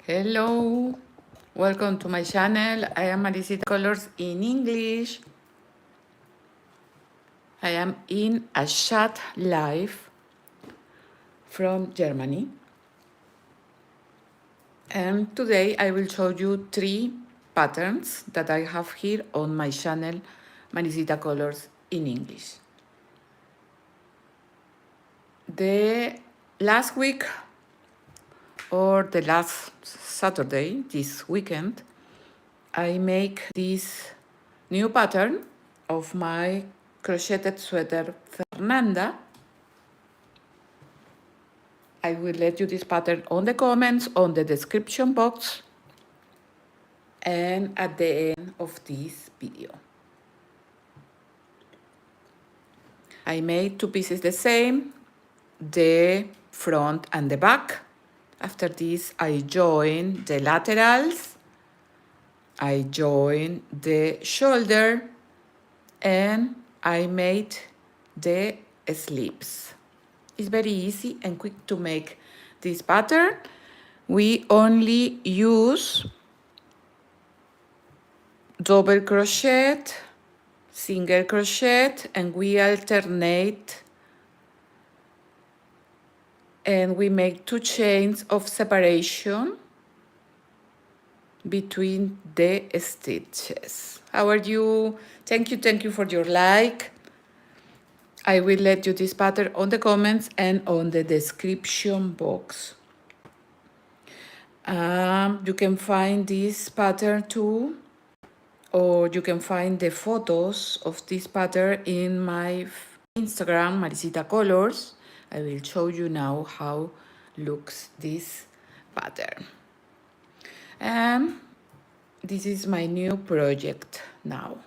Hello, welcome to my channel. I am Maricita Colors in English. I am in a chat live from Germany. And today I will show you 3 patterns that I have here on my channel, Maricita Colors in English. The last week or the last Saturday, this weekend, I make this new pattern of my crocheted sweater Fernanda. I will let you this pattern on the comments, on the description box, and at the end of this video. I made 2 pieces the same, the front and the back. After this, I join the laterals, I join the shoulder, and I made the sleeves. It's very easy and quick to make this pattern. We only use double crochet, single crochet, and we alternate, and we make 2 chains of separation between the stitches. How are you? Thank you for your like. I will let you this pattern on the comments and on the description box. You can find this pattern too, or you can find the photos of this pattern in my Instagram, Maricita Colors. I will show you now how looks this pattern. And this is my new project now.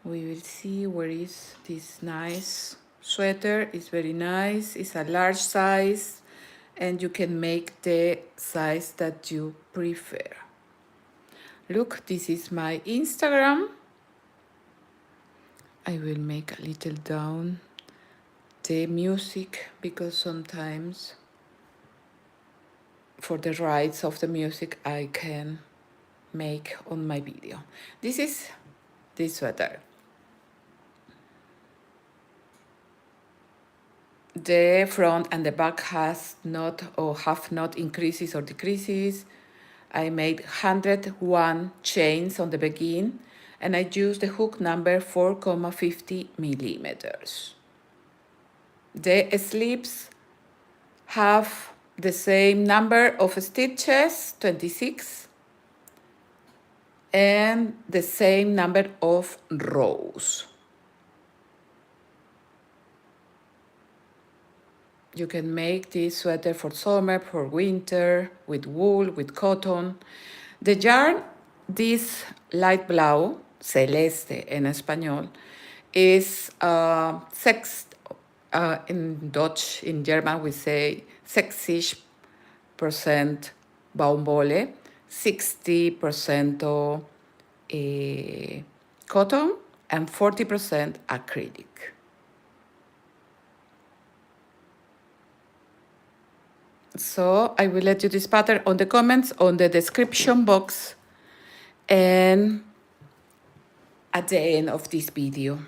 We will see where is this nice sweater. It's very nice. It's a large size, and you can make the size that you prefer. Look, this is my Instagram. I will make a little down the music because sometimes for the rights of the music I can make on my video. This is this sweater. The front and the back have not increases or decreases. I made 101 chains on the beginning, and I used the hook number 4,50 millimeters. The sleeves have the same number of stitches, 26, and the same number of rows. You can make this sweater for summer, for winter, with wool, with cotton. The yarn, this light blue, celeste en español, is in Dutch, in German we say 60% baumwolle, 60% cotton, and 40% acrylic. So I will let you this pattern on the comments, on the description box, and at the end of this video.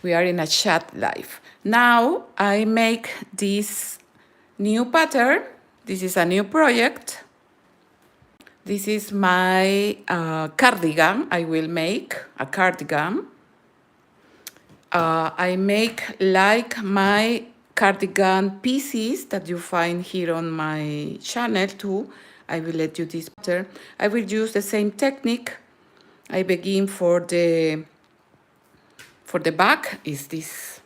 We are in a chat live. Now I make this new pattern. This is a new project. This is my cardigan. I will make a cardigan. I make like my cardigan pieces that you find here on my channel too. I will let you this pattern. I will use the same technique. I begin for the back is this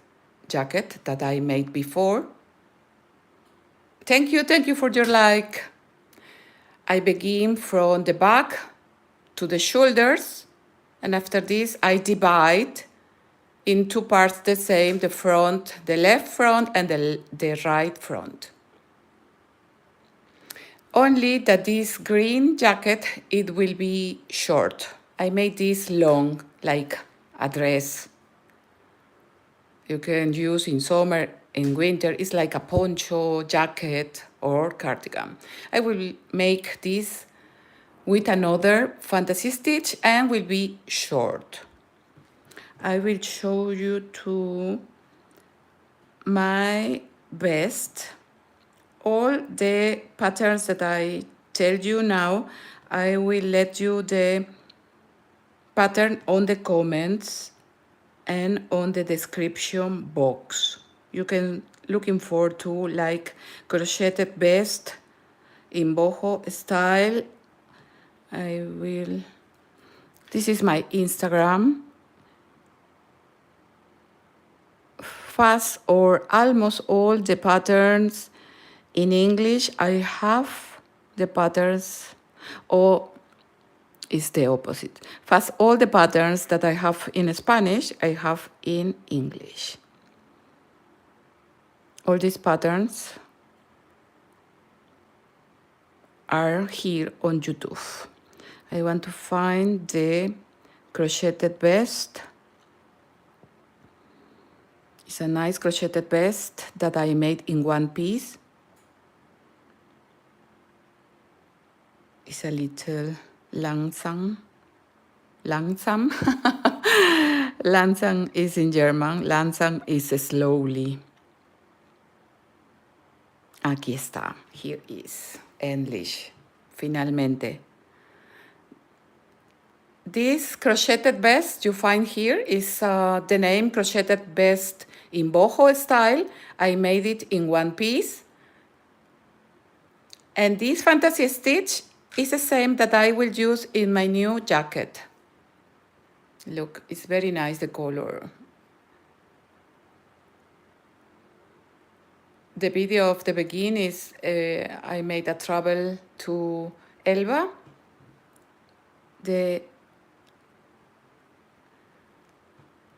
jacket that I made before. Thank you for your like. I begin from the back to the shoulders, and after this I divide in 2 parts the same, the front, the left front and the right front. Only that this green jacket, it will be short. I made this long, like a dress. You can use in summer in winter is like a poncho, jacket, or cardigan. I will make this with another fantasy stitch and will be short. I will show you to my best all the patterns that I tell you now. I will let you the pattern on the comments and on the description box. You can looking forward to like crocheted vest in boho style. This is my Instagram. Fast or almost all the patterns in English. I have the patterns, or it's the opposite. Fast all the patterns that I have in Spanish, I have in English. All these patterns are here on YouTube. I want to find the crocheted vest. It's a nice crocheted vest that I made in one piece. It's a little langsam. Langsam. Langsam is in German. Langsam is slowly. Aquí está. Here is English. Finalmente. This crocheted vest you find here is the name crocheted vest in boho style. I made it in one piece. And this fantasy stitch is the same that I will use in my new jacket. Look, it's very nice, the color. The video of the beginning is I made a travel to Elba, the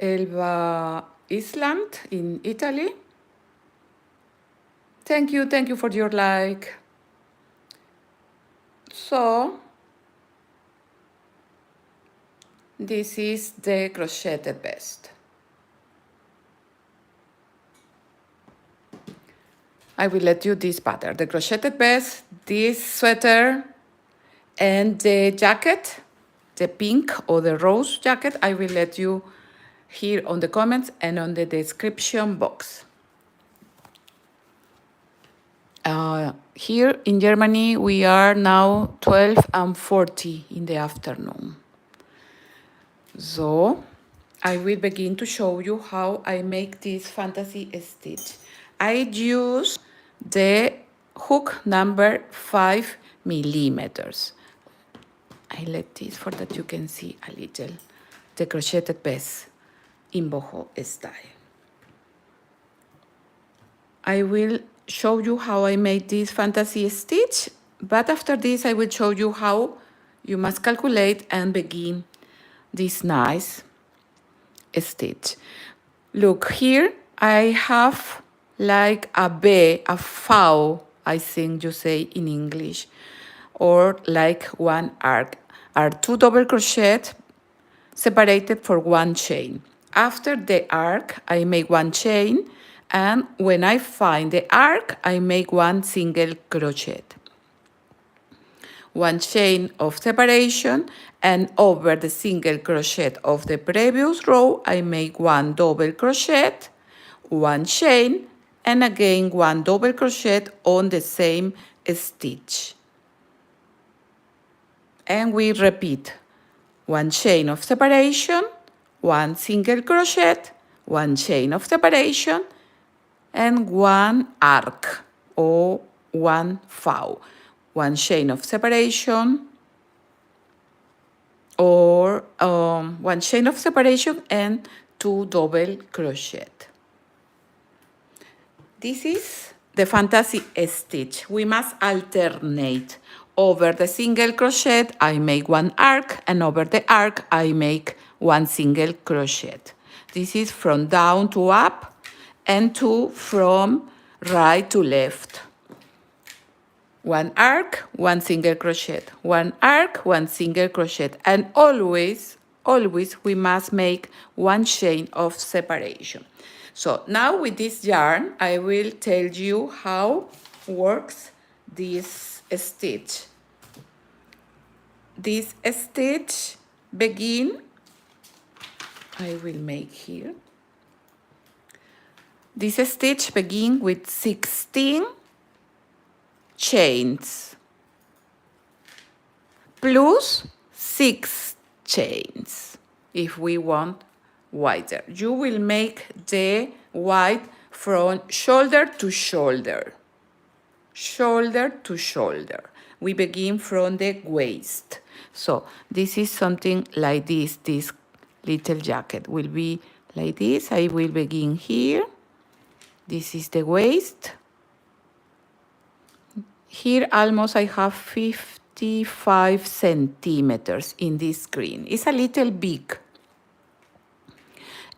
Elba Island in Italy. Thank you for your like. So, this is the crocheted vest. I will let you this pattern, the crocheted vest, this sweater, and the jacket, the pink or the rose jacket. I will let you here on the comments and on the description box. Here in Germany, we are now 12:40 in the afternoon. So I will begin to show you how I make this fantasy stitch. I use the hook number 5 millimeters. I let this for that you can see a little the crocheted vest in boho style. I will show you how I made this fantasy stitch, but after this I will show you how you must calculate and begin this nice stitch. Look here, I have like a V, a V, I think you say in English, or like one arc. Are 2 double crochet separated for 1 chain. After the arc, I make 1 chain, and when I find the arc, I make 1 single crochet. 1 chain of separation, and over the single crochet of the previous row, I make 1 double crochet, 1 chain, and again 1 double crochet on the same stitch. And we repeat 1 chain of separation, 1 single crochet, 1 chain of separation, and 1 arc or 1 V. 1 chain of separation or 1 chain of separation and 2 double crochet. This is the fantasy stitch. We must alternate. Over the single crochet, I make 1 arc, and over the arc, I make 1 single crochet. This is from down to up and 2 from right to left. 1 arc, 1 single crochet, 1 arc, 1 single crochet, and always we must make 1 chain of separation. So now with this yarn, I will tell you how works this stitch. This stitch begin, I will make here. This stitch begin with 16 chains plus 6 chains if we want wider. You will make the wide from shoulder to shoulder. Shoulder to shoulder. We begin from the waist. So this is something like this. This little jacket will be like this. I will begin here. This is the waist. Here almost I have 55 centimeters in this green. It's a little big.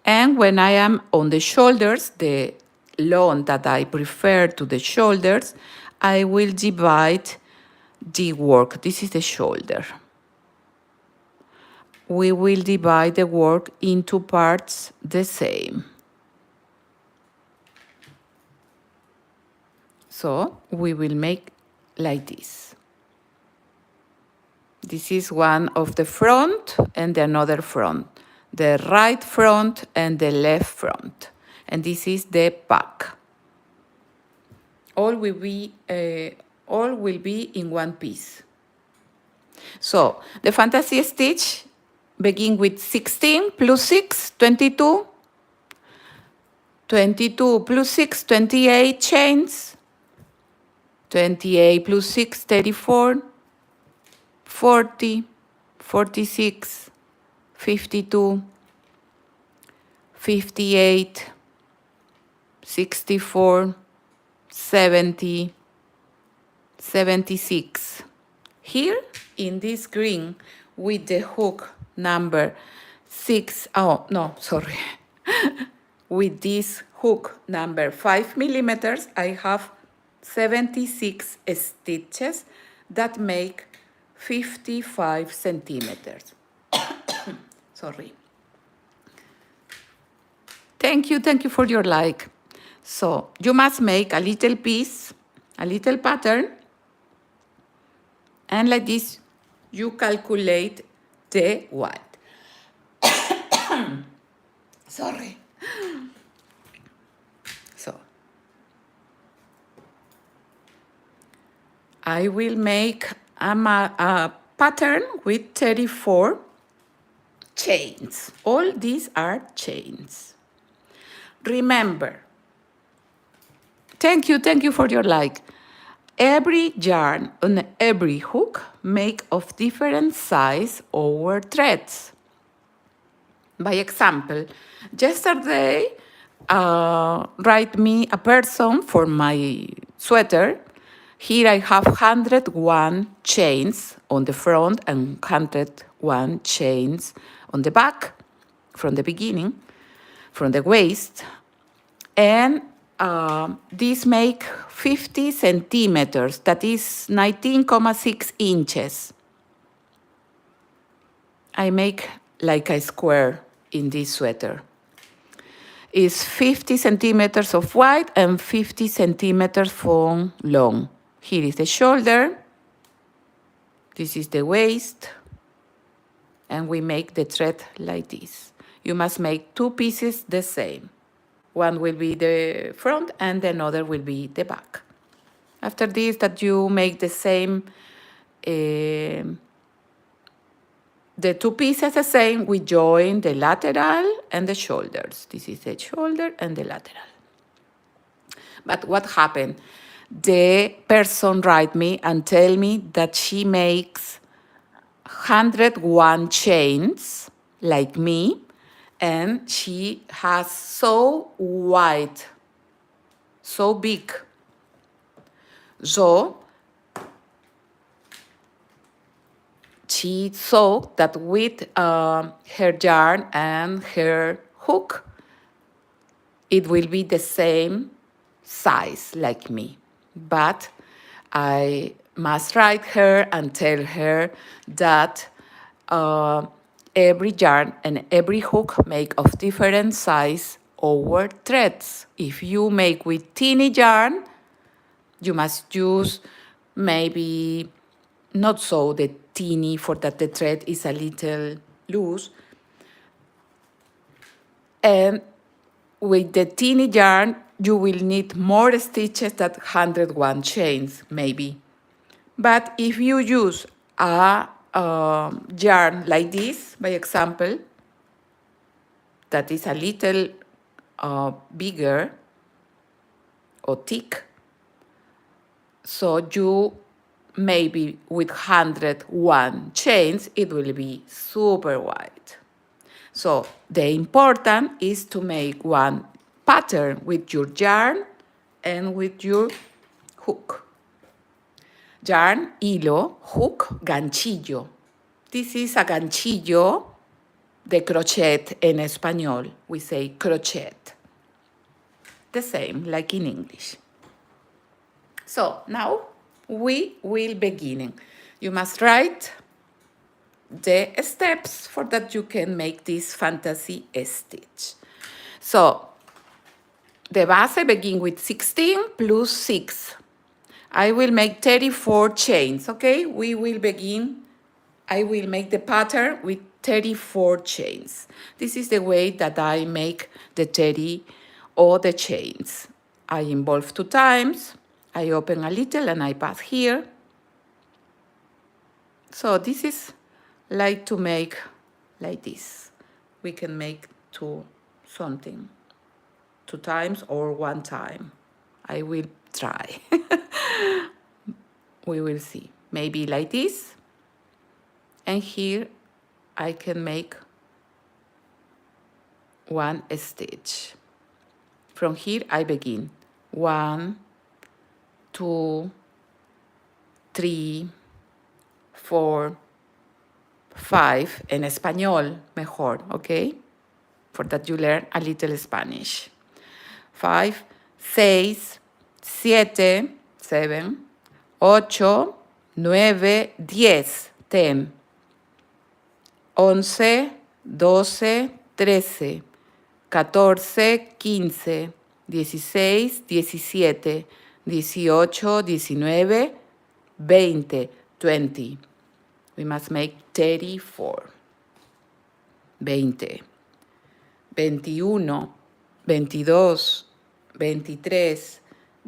And when I am on the shoulders, the long that I prefer to the shoulders, I will divide the work. This is the shoulder. We will divide the work into parts the same. So we will make like this. This is one of the front and the another front. The right front and the left front. And this is the back. All will be in one piece. So the fantasy stitch begin with 16 plus 6, 22. 22 plus 6, 28 chains. 28 plus 6, 34. 40, 46, 52, 58, 64, 70, 76. Here in this green with the hook number 6, oh no, sorry. With this hook number 5 millimeters, I have 76 stitches that make 55 centimeters. Sorry. Thank you for your like. So you must make a little piece, a little pattern, and like this you calculate the width. Sorry. So I will make a pattern with 34 chains. All these are chains. Remember, thank you for your like. Every yarn on every hook make of different size our threads. By example, yesterday, write me a person for my sweater. Here I have 101 chains on the front and 101 chains on the back from the beginning, from the waist. And these make 50 centimeters, that is 19.6 inches. I make like a square in this sweater. It's 50 centimeters of wide and 50 centimeters from long. Here is the shoulder, this is the waist, and we make the thread like this. You must make two pieces the same. One will be the front and another will be the back. After this, that you make the same, the two pieces the same, we join the lateral and the shoulders. This is the shoulder and the lateral. But what happened? The person write me and tell me that she makes 101 chains like me, and she has so wide, so big. So she saw that with her yarn and her hook, it will be the same size like me. But I must write her and tell her that every yarn and every hook make of different size our threads. If you make with teeny yarn, you must use maybe not so the teeny for that the thread is a little loose. And with the teeny yarn, you will need more stitches than 101 chains, maybe. But if you use a yarn like this, by example, that is a little bigger or thick, so you maybe with 101 chains, it will be super wide. So the important is to make one pattern with your yarn and with your hook. Yarn, hilo, hook, ganchillo. This is a ganchillo de crochet en español. We say crochet. The same like in English. So now we will begin. You must write the steps for that you can make this fantasy stitch. So the base begin with 16 plus 6. I will make 34 chains, okay? We will begin, I will make the pattern with 34 chains. This is the way that I make the 30 or the chains. I involve 2 times, I open a little and I pass here. So this is like to make like this. We can make something 2 times or 1 time. I will try. We will see. Maybe like this. And here I can make 1 stitch. From here I begin. 1, 2, 3, 4, 5, en español mejor, okay? For that you learn a little Spanish. 5, 6, 7, 7, 8, 9, 10, 10, 11, 12, 13, 14, 15, 16, 17, 18, 19, 20, 20. We must make 34. 20, 21, 22, 23,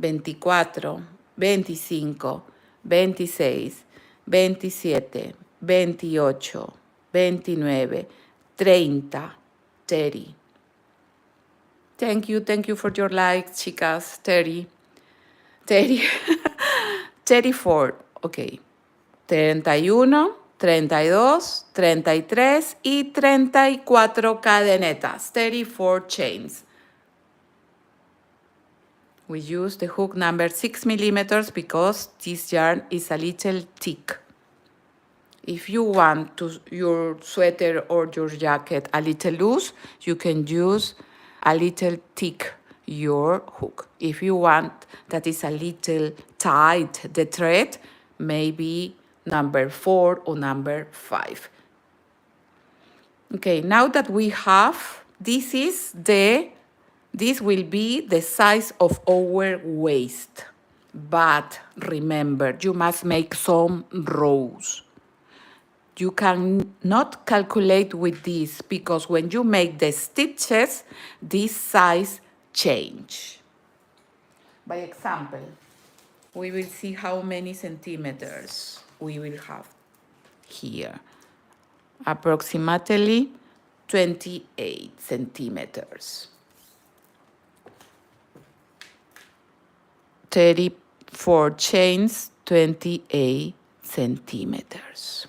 24, 25, 26, 27, 28, 29, 30, 30. Thank you for your likes, chicas. 30, 30, 34, okay. 31, 32, 33 y 34 cadenetas, 34 chains. We use the hook number 6 millimeters because this yarn is a little thick. If you want your sweater or your jacket a little loose, you can use a little thick your hook. If you want that is a little tight, the thread, maybe number 4 or number 5. Okay, now that we have, this will be the size of our waist. But remember, you must make some rows. You cannot calculate with this because when you make the stitches, this size change. By example, we will see how many centimeters we will have here. Approximately 28 centimeters. 34 chains, 28 centimeters.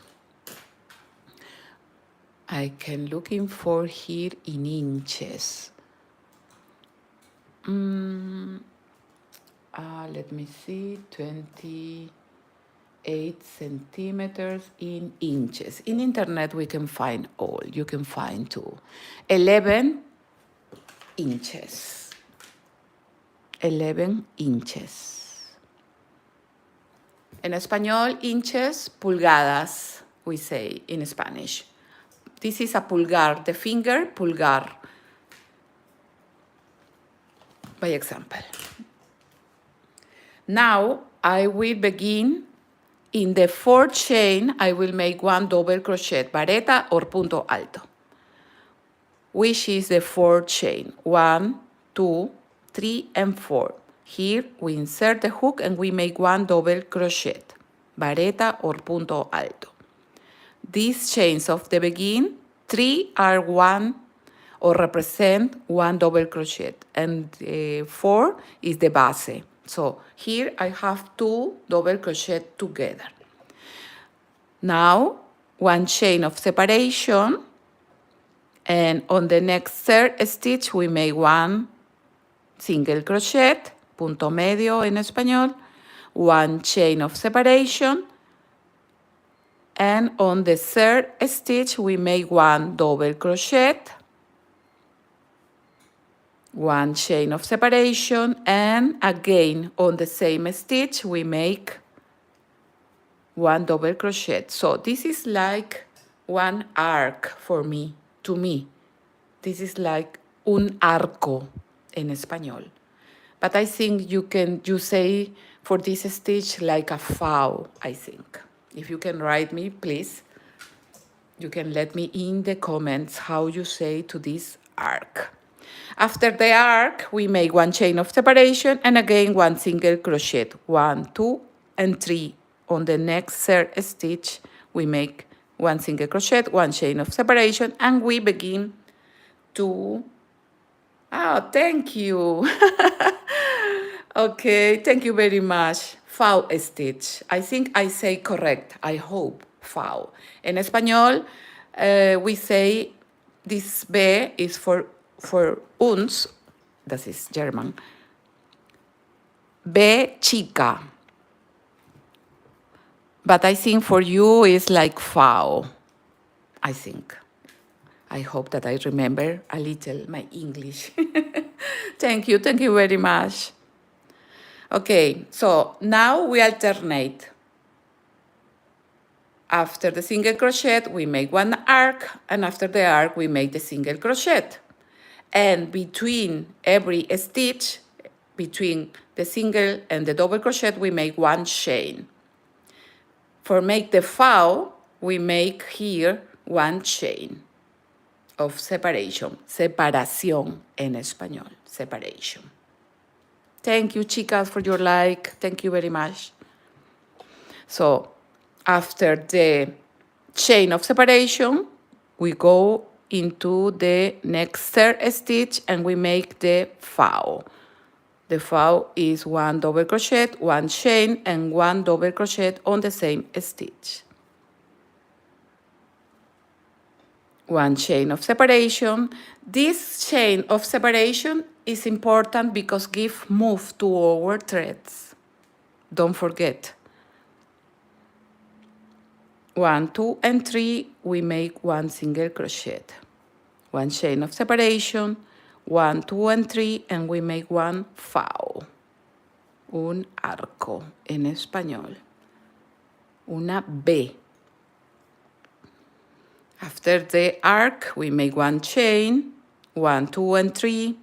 I can looking for here in inches. Let me see, 28 centimeters in inches. In internet we can find all. You can find too. 11 inches. 11 inches. En español, inches, pulgadas, we say in Spanish. This is a pulgar, the finger, pulgar. by example. Now I will begin in the fourth chain. I will make one double crochet, vareta or punto alto, which is the fourth chain. 1, 2, 3, and 4. Here we insert the hook and we make one double crochet, vareta or punto alto. These chains of the begin, 3 are one or represent one double crochet, and 4 is the base. So here I have 2 double crochet together. Now one chain of separation, and on the next third stitch we make one single crochet, punto medio en español, one chain of separation, and on the third stitch we make one double crochet, one chain of separation, and again on the same stitch we make one double crochet. So this is like one arc for me, to me. This is like un arco en español. But I think you say for this stitch like a FAO, I think. If you can write me, please, you can let me in the comments how you say to this arc. After the arc, we make one chain of separation and again one single crochet. 1, 2, and 3. On the next third stitch, we make one single crochet, one chain of separation, and we begin to... Oh, thank you. Okay, thank you very much. FAO stitch. I think I say correct. I hope. FAO. En español, we say this B is for uns. That is German. B chica. But I think for you it's like FAO. I think. I hope that I remember a little my English. Thank you very much. Okay, so now we alternate. After the single crochet, we make one arc, and after the arc, we make the single crochet. And between every stitch, between the single and the double crochet, we make one chain. For make the FAO, we make here one chain of separation. Separación en español. Separation. Thank you, chicas, for your like. Thank you very much. So, after the chain of separation, we go into the next third stitch and we make the FAO. The FAO is one double crochet, one chain, and one double crochet on the same stitch. One chain of separation. This chain of separation is important because give move to our threads. Don't forget. 1, 2, and 3, we make one single crochet. One chain of separation, 1, 2, and 3, and we make one FAO. Un arco en español. Una B. After the arc, we make one chain, 1, 2, and 3,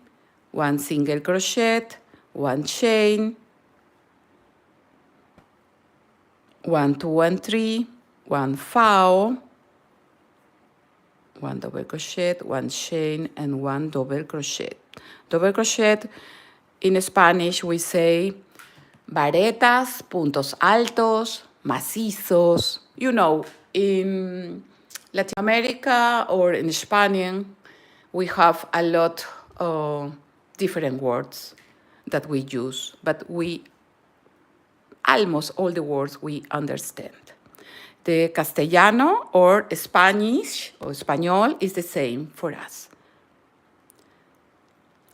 one single crochet, one chain, 1, 2, and 3, one FAO, one double crochet, one chain, and one double crochet. Double crochet, in Spanish we say varetas, puntos altos, macizos. You know, in Latin America or in Spanish, we have a lot of different words that we use, but almost all the words we understand. The Castellano or Spanish or Español is the same for us.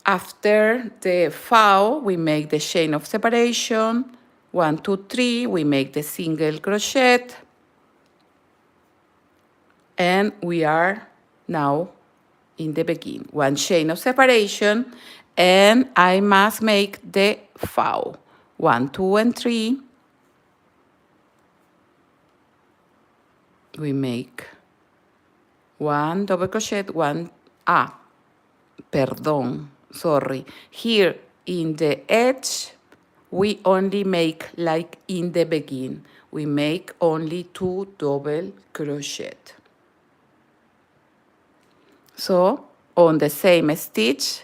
After the FAO, we make the chain of separation. 1, 2, 3, we make the single crochet. And we are now in the begin. One chain of separation, and I must make the FAO. 1, 2, and 3. We make one double crochet, one, perdón, sorry. Here in the edge, we only make like in the beginning. We make only 2 double crochet. So on the same stitch,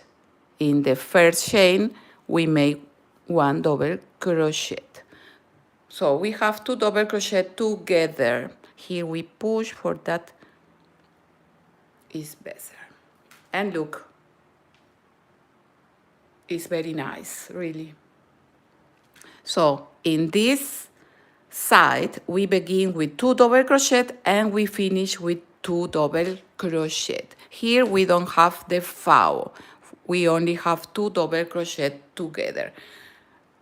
in the first chain, we make 1 double crochet. So we have 2 double crochet together. Here we push for that is better. And look, it's very nice, really. So in this side, we begin with 2 double crochet and we finish with 2 double crochet. Here we don't have the foul. We only have 2 double crochet together.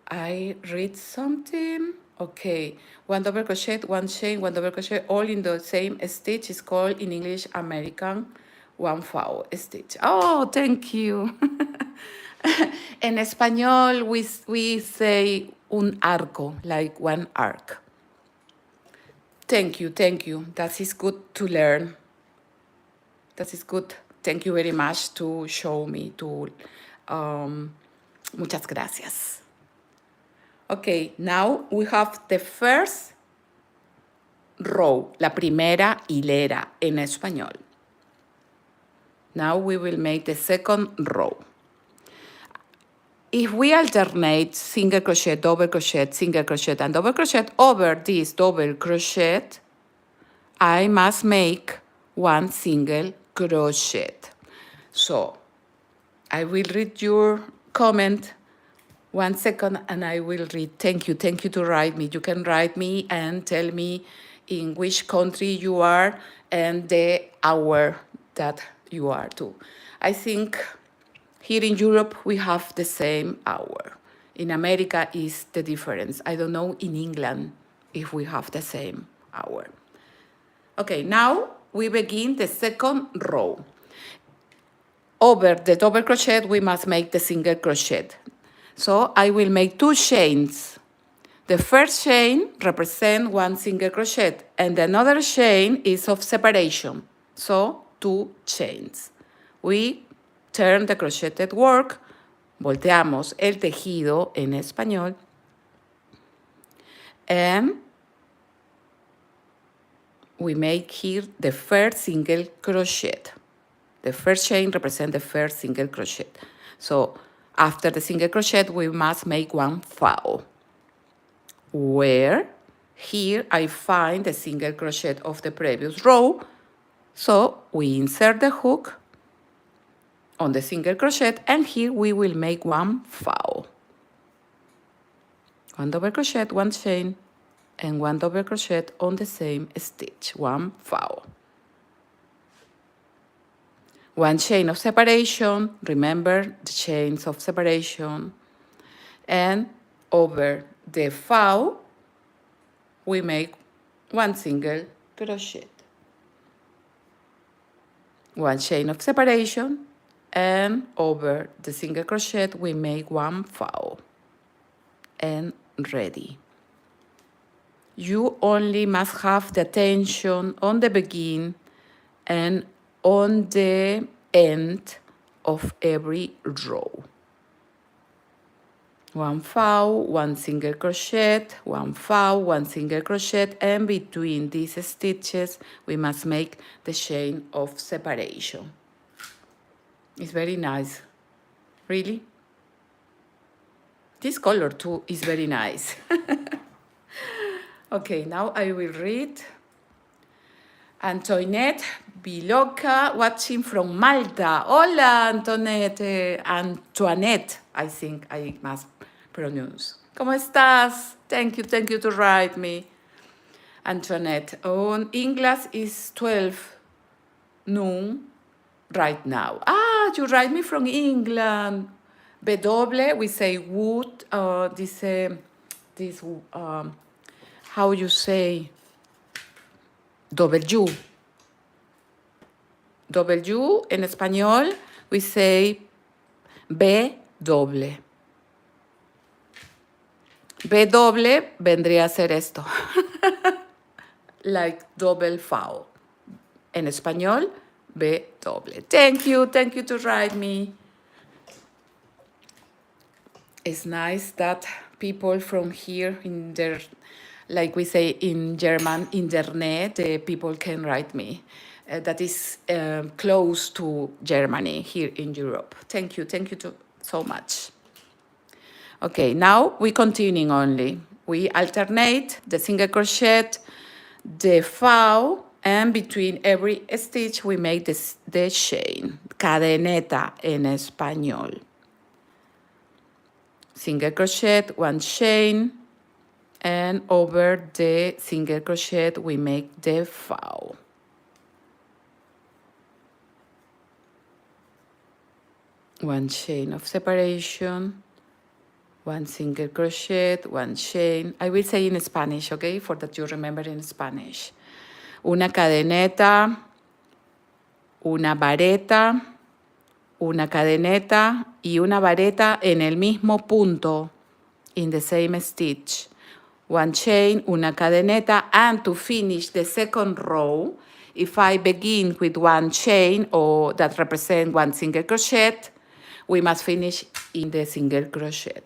I read something. Okay, 1 double crochet, 1 chain, 1 double crochet, all in the same stitch is called in English American 1 foul stitch. Oh, thank you. En español, we say un arco, like 1 arc. Thank you, thank you. That is good to learn. That is good. Thank you very much to show me. Muchas gracias. Okay, now we have the first row, la primera hilera en español. Now we will make the second row. If we alternate single crochet, double crochet, single crochet, and double crochet over this double crochet, I must make 1 single crochet. So I will read your comment 1 second and I will read. Thank you to write me. You can write me and tell me in which country you are and the hour that you are too. I think here in Europe we have the same hour. In America is the difference. I don't know in England if we have the same hour. Okay, now we begin the second row. Over the double crochet, we must make the single crochet. So I will make 2 chains. The first chain represents 1 single crochet, and another chain is of separation. So 2 chains. We turn the crocheted work, volteamos el tejido en español, and we make here the first single crochet. The first chain represents the first single crochet. So after the single crochet, we must make 1 foul. Where here I find the single crochet of the previous row. So we insert the hook on the single crochet, and here we will make 1 foul. 1 double crochet, 1 chain, and 1 double crochet on the same stitch, 1 foul. 1 chain of separation, remember the chains of separation, and over the foul, we make 1 single crochet. 1 chain of separation, and over the single crochet, we make 1 foul. And ready. You only must have the tension on the beginning and on the end of every row. 1 foul, 1 single crochet, 1 foul, 1 single crochet, and between these stitches we must make the chain of separation. It's very nice, really. This color too is very nice. Okay, now I will read. Antoinette Biloca, watching from Malta. Hola, Antoinette. Antoinette, I think I must pronounce. ¿Cómo estás? Thank you to write me. Antoinette, on English is 12 noon right now. Ah, you write me from England. W, we say wood, how you say, W. W, en español, we say B doble. B doble vendría a ser esto. Like double foul. En español, B doble. Thank you to write me. It's nice that people from here in their, like we say in German, internet, people can write me. That is close to Germany here in Europe. Thank you so much. Okay, now we continuing only. We alternate the single crochet, the foul, and between every stitch we make the chain, cadeneta en español. Single crochet, one chain, and over the single crochet we make the foul. One chain of separation, one single crochet, one chain. I will say in Spanish, okay, for that you remember in Spanish. Una cadeneta, una vareta, una cadeneta y una vareta en el mismo punto, in the same stitch. One chain, una cadeneta, and to finish the second row, if I begin with one chain or that represent one single crochet, we must finish in the single crochet.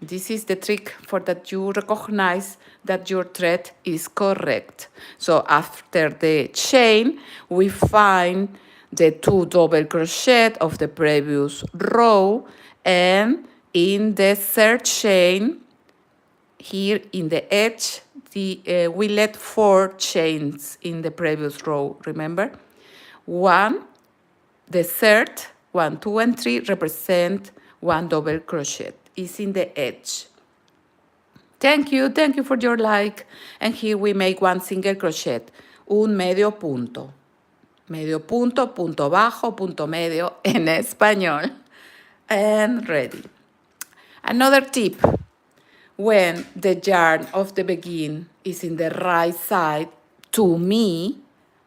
This is the trick for that you recognize that your thread is correct. So after the chain, we find the 2 double crochet of the previous row, and in the third chain, here in the edge, we let 4 chains in the previous row, remember? The third, 1, 2, and 3 represent 1 double crochet. It's in the edge. Thank you for your like. And here we make 1 single crochet, un medio punto. Medio punto, punto bajo, punto medio en español. And ready. Another tip. When the yarn of the begin is in the right side, to me,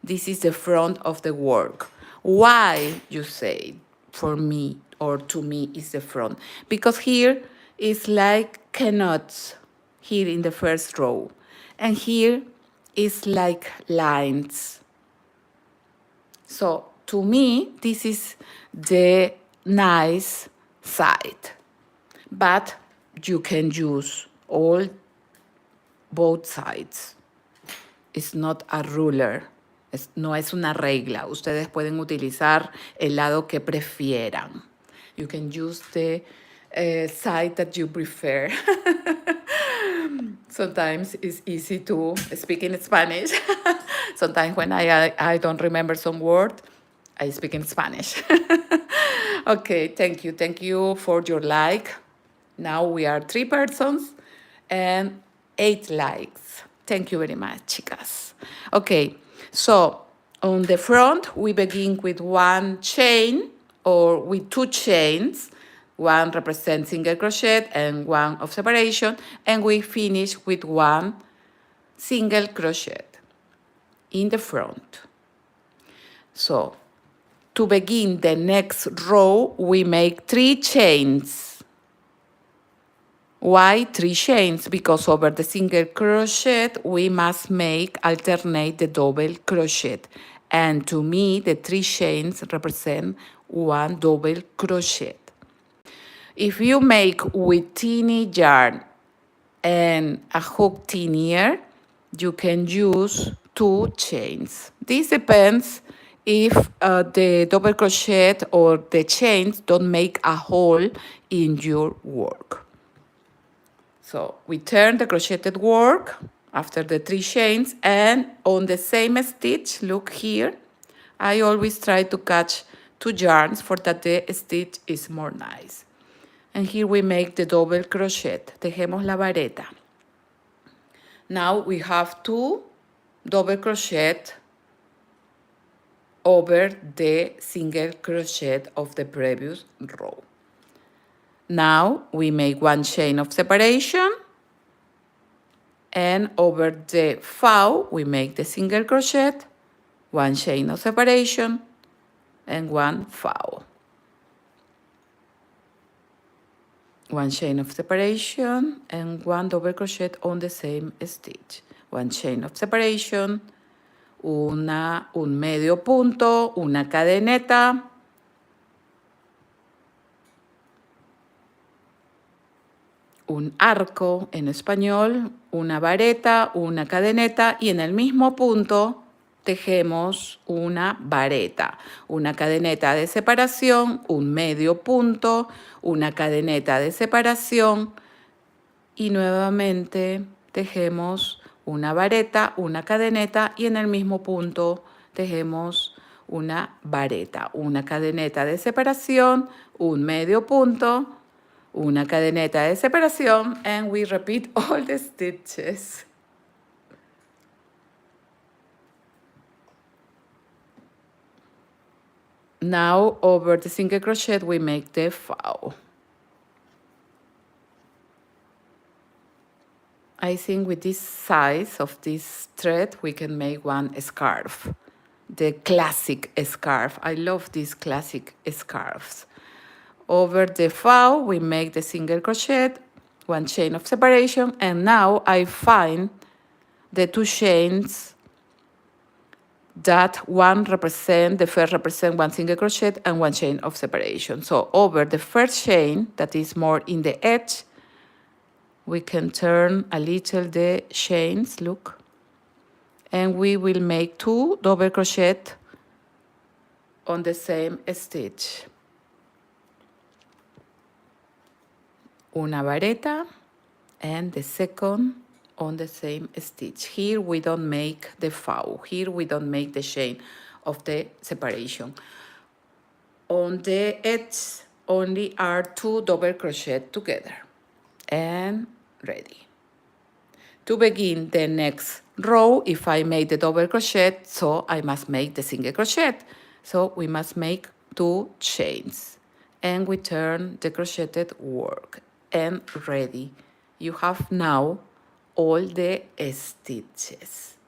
this is the front of the work. Why, you say, for me or to me is the front? Because here is like knots, here in the first row. And here is like lines. So to me, this is the nice side. But you can use both sides. It's not a ruler. No es una regla. Ustedes pueden utilizar el lado que prefieran. You can use the side that you prefer. Sometimes it's easy to speak in Spanish. Sometimes when I don't remember some word, I speak in Spanish. Okay, thank you for your like. Now we are 3 persons and 8 likes. Thank you very much, chicas. Okay, so on the front, we begin with 1 chain or with 2 chains. 1 represents single crochet and 1 of separation. And we finish with 1 single crochet in the front. So to begin the next row, we make 3 chains. Why 3 chains? Because over the single crochet, we must alternate the double crochet. And to me, the 3 chains represent 1 double crochet. If you make with tiny yarn and a hook tinier, you can use 2 chains. This depends if the double crochet or the chains don't make a hole in your work. So we turn the crocheted work after the 3 chains, and on the same stitch, look here, I always try to catch 2 yarns for that the stitch is more nice. And here we make the double crochet. Tejemos la vareta. Now we have 2 double crochet over the single crochet of the previous row. Now we make 1 chain of separation, and over the foul we make the single crochet, 1 chain of separation, and 1 foul. 1 chain of separation and 1 double crochet on the same stitch. 1 chain of separation, un medio punto, una cadeneta, un arco en español, una vareta, una cadeneta y en el mismo punto tejemos una vareta, una cadeneta de separación, un medio punto, una cadeneta de separación y nuevamente tejemos una vareta, una cadeneta y en el mismo punto tejemos una vareta, una cadeneta de separación, un medio punto, una cadeneta de separación, and we repeat all the stitches. Now over the single crochet we make the foul. I think with this size of this thread we can make one scarf. The classic scarf. I love these classic scarves. Over the foul we make the single crochet, one chain of separation, and now I find the two chains that the first represent one single crochet and one chain of separation. So over the first chain that is more in the edge, we can turn a little the chains, look, and we will make 2 double crochet on the same stitch. Una vareta and the second on the same stitch. Here we don't make the foul. Here we don't make the chain of the separation. On the edge only are 2 double crochet together. And ready. To begin the next row, if I made the double crochet, so I must make the single crochet. So we must make 2 chains. And we turn the crocheted work. And ready. You have now all the stitches.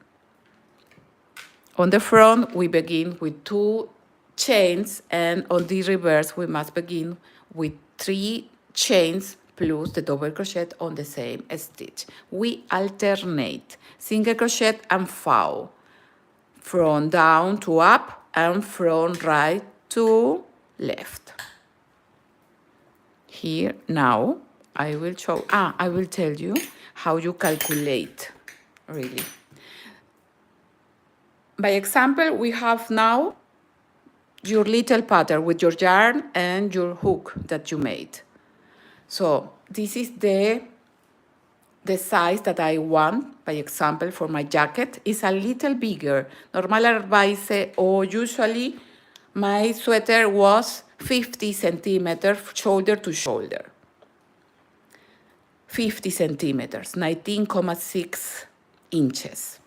On the front, we begin with 2 chains, and on the reverse, we must begin with 3 chains plus the double crochet on the same stitch. We alternate single crochet and foul, from down to up and from right to left. Here now, I will tell you how you calculate, really. By example, we have now your little pattern with your yarn and your hook that you made. So this is the size that I want. By example, for my jacket is a little bigger. Normalerweise or usually my sweater was 50 centimeters shoulder to shoulder. 50 centimeters, 19.6 inches.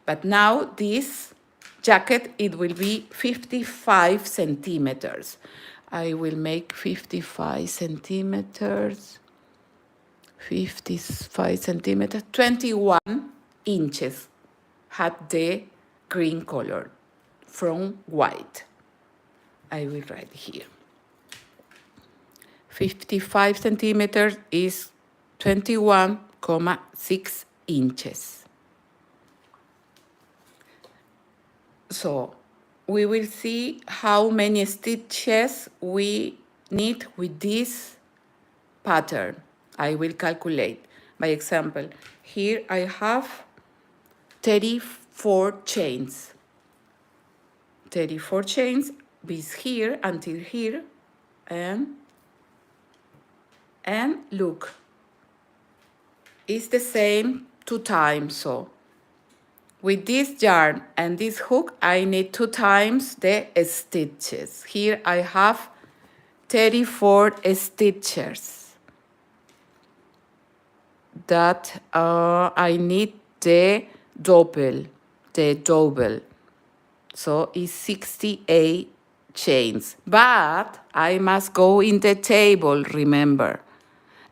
But now this jacket, it will be 55 centimeters. I will make 55 centimeters, 21 inches had the green color from white. I will write here. 55 centimeters is 21.6 inches. So we will see how many stitches we need with this pattern. I will calculate. By example, here I have 34 chains. 34 chains is here until here, and look, it's the same 2 times. So with this yarn and this hook, I need 2 times the stitches. Here I have 34 stitches that I need the double. So it's 68 chains. But I must go in the table, remember.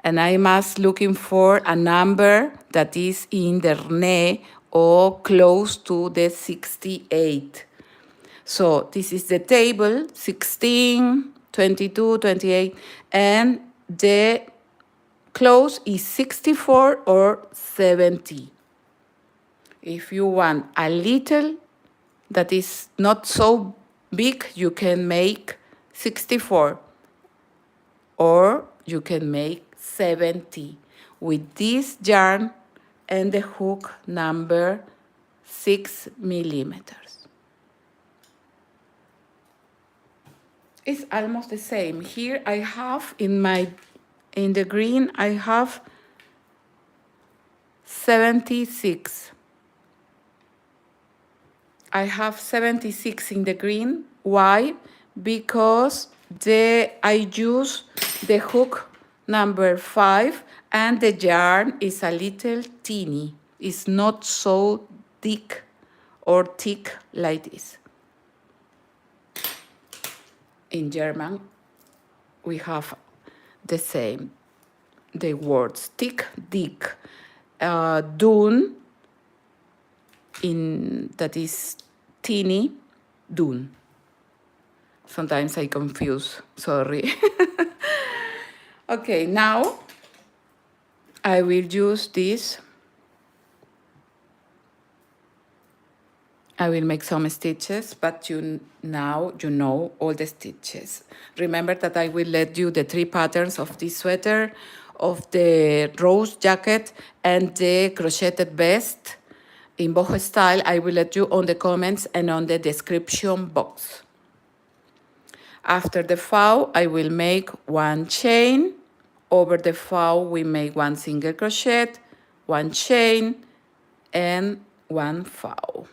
And I must looking for a number that is in the knee or close to the 68. So this is the table, 16, 22, 28, and the close is 64 or 70. If you want a little that is not so big, you can make 64 or you can make 70. with this yarn and the hook number 6 millimeters. It's almost the same. Here I have in the green, I have 76. I have 76 in the green. Why? Because I use the hook number 5 and the yarn is a little teeny. It's not so thick or thick like this. In German, we have the same, the words thick, dick, dun, that is teeny, dun. Sometimes I confuse, sorry. Okay, now I will use this. I will make some stitches, but now you know all the stitches. Remember that I will let you the 3 patterns of this sweater, of the rose jacket, and the crocheted vest in boho style. I will let you on the comments and on the description box. After the foul, I will make 1 chain. Over the foul, we make 1 single crochet, 1 chain, and 1 foul.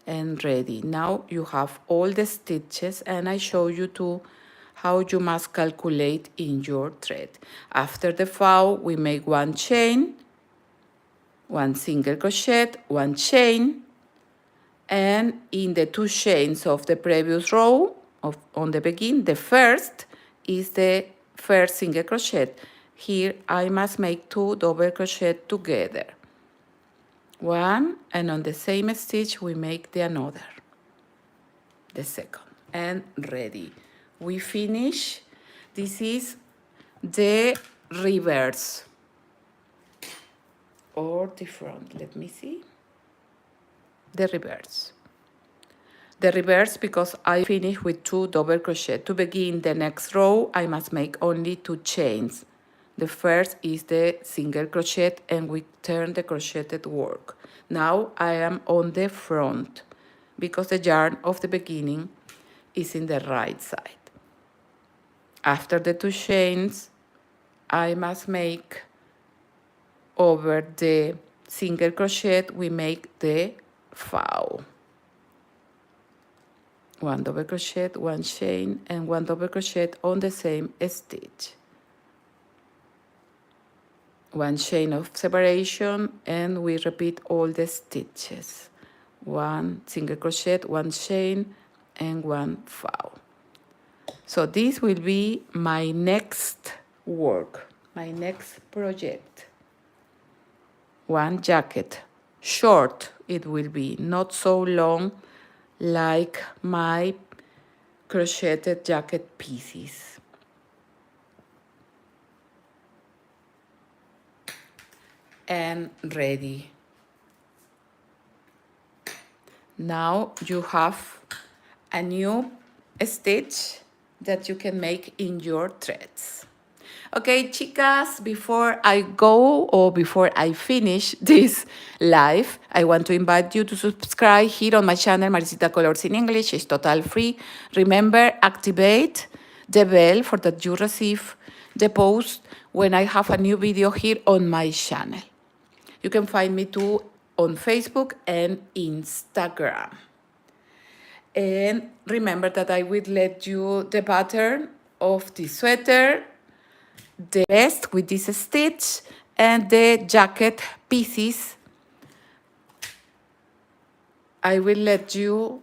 And ready. Now you have all the stitches, and I show you too how you must calculate in your thread. After the foul, we make 1 chain, 1 single crochet, 1 chain, and in the 2 chains of the previous row on the beginning, the first is the first single crochet. Here I must make 2 double crochet together. 1, and on the same stitch we make the another, the second, and ready. We finish. This is the reverse or the front. Let me see. The reverse. The reverse, because I finish with 2 double crochet. To begin the next row, I must make only 2 chains. The first is the single crochet, and we turn the crocheted work. Now I am on the front, because the yarn of the beginning is in the right side. After the 2 chains, I must make over the single crochet, we make the foul. 1 double crochet, 1 chain, and 1 double crochet on the same stitch. 1 chain of separation, and we repeat all the stitches. 1 single crochet, 1 chain, and 1 foul. So this will be my next work, my next project. 1 jacket, short it will be, not so long like my crocheted jacket pieces. And ready. Now you have a new stitch that you can make in your threads. Okay, chicas, before I go or before I finish this live, I want to invite you to subscribe here on my channel, Maricita Colors in English. It's totally free. Remember, activate the bell for that you receive the post when I have a new video here on my channel. You can find me too on Facebook and Instagram. And remember that I will let you the pattern of the sweater, the vest with this stitch, and the jacket pieces. I will let you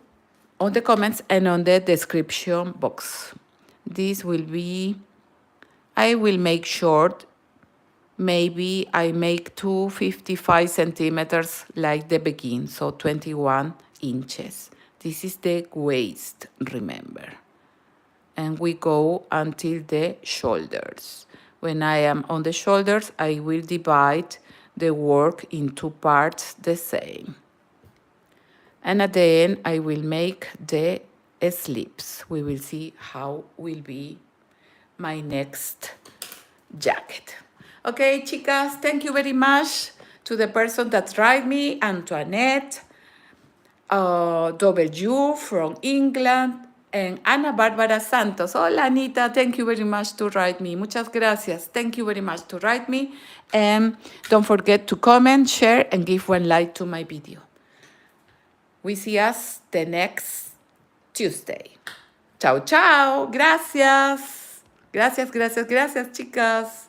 on the comments and on the description box. This will be, I will make short. Maybe I make 255 centimeters like the begin, so 21 inches. This is the waist, remember. And we go until the shoulders. When I am on the shoulders, I will divide the work in 2 parts the same. And at the end, I will make the sleeves. We will see how will be my next jacket. Okay, chicas, thank you very much to the person that write me, Antoinette, W from England, and Ana Bárbara Santos. Hola, Anita, thank you very much to write me. Muchas gracias. Thank you very much to write me. And don't forget to comment, share, and give one like to my video. We see us the next Tuesday. Chao, chao. Gracias. Gracias, gracias, gracias, chicas.